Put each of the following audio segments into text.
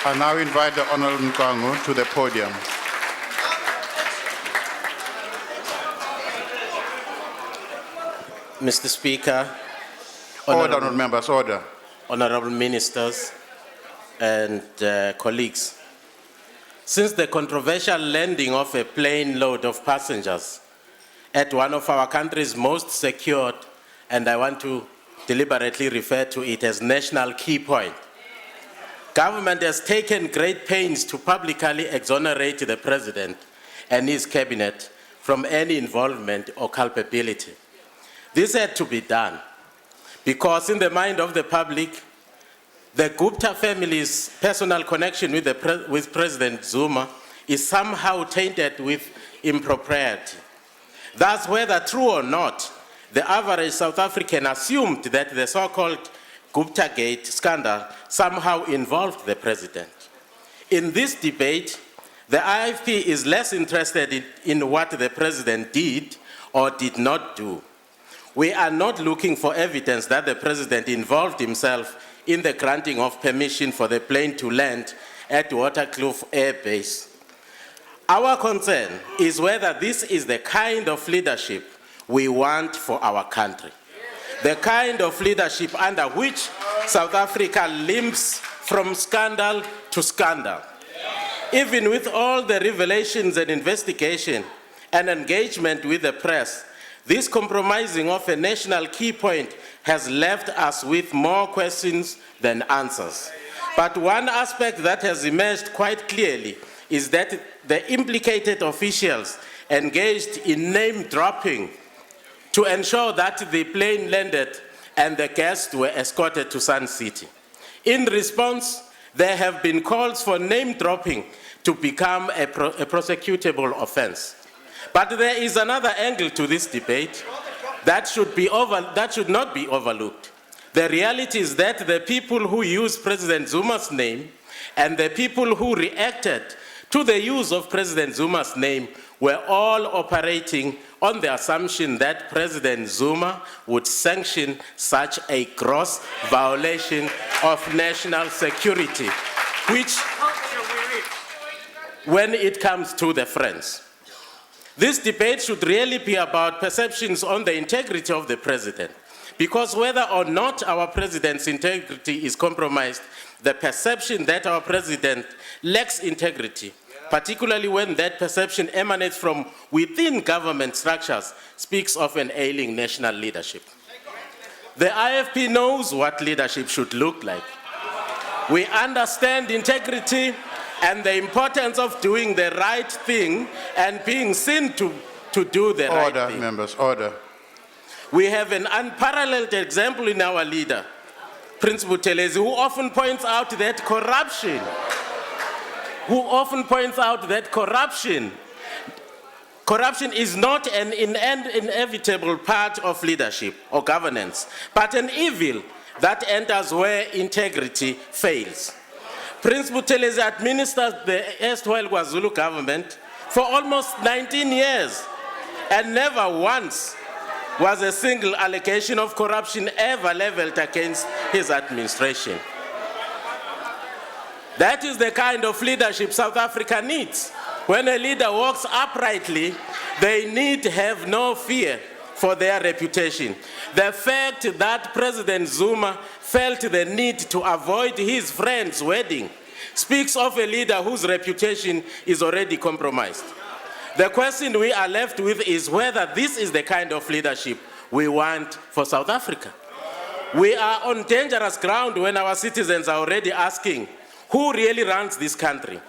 I now invite the Honorable Mncwango to the podium. Mr. Speaker, Order, honourable members, order. honorable ministers and colleagues. Since the controversial landing of a plane load of passengers at one of our country's most secured, and I want to deliberately refer to it as national key point, government has taken great pains to publicly exonerate the president and his cabinet from any involvement or culpability. This had to be done because in the mind of the public, the Gupta family's personal connection with President Zuma is somehow tainted with impropriety. Thus, whether true or not, the average South African assumed that the so-called Gupta Gate scandal somehow involved the president. In this debate, the IFP is less interested in what the president did or did not do. We are not looking for evidence that the president involved himself in the granting of permission for the plane to land at Waterkloof Air Base. Our concern is whether this is the kind of leadership we want for our country, the kind of leadership under which South Africa limps from scandal to scandal. Even with all the revelations and investigation and engagement with the press, this compromising of a national key point has left us with more questions than answers. But one aspect that has emerged quite clearly is that the implicated officials engaged in name-dropping to ensure that the plane landed and the guests were escorted to Sun City. In response, there have been calls for name-dropping to become a prosecutable offense. But there is another angle to this debate that should not be overlooked. The reality is that the people who use President Zuma's name and the people who reacted to the use of President Zuma's name were all operating on the assumption that President Zuma would sanction such a gross violation of national security, which, when it comes to the friends. This debate should really be about perceptions on the integrity of the president, because whether or not our president's integrity is compromised, the perception that our president lacks integrity, particularly when that perception emanates from within government structures, speaks of an ailing national leadership. The IFP knows what leadership should look like. We understand integrity and the importance of doing the right thing and being seen to do the right thing. Order, members, order. We have an unparalleled example in our leader, Prince Buthelezi, who often points out that corruption is not an inevitable part of leadership or governance, but an evil that enters where integrity fails. Prince Buthelezi administered the erstwhile KwaZulu government for almost 19 years, and never once was a single allegation of corruption ever leveled against his administration. That is the kind of leadership South Africa needs. When a leader walks uprightly, they need have no fear for their reputation. The fact that President Zuma felt the need to avoid his friend's wedding speaks of a leader whose reputation is already compromised. The question we are left with is whether this is the kind of leadership we want for South Africa. We are on dangerous ground when our citizens are already asking, who really runs this country?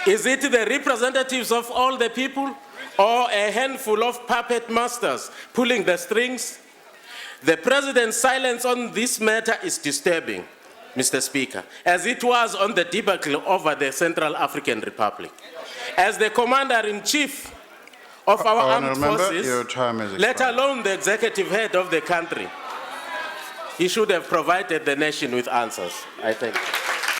Is it the representatives of all the people or a handful of puppet masters pulling the strings? The president's silence on this matter is disturbing, Mr. Speaker, as it was on the debacle over the Central African Republic. As the commander-in-chief of our armed forces, let alone the executive head of the country, he should have provided the nation with answers, I think.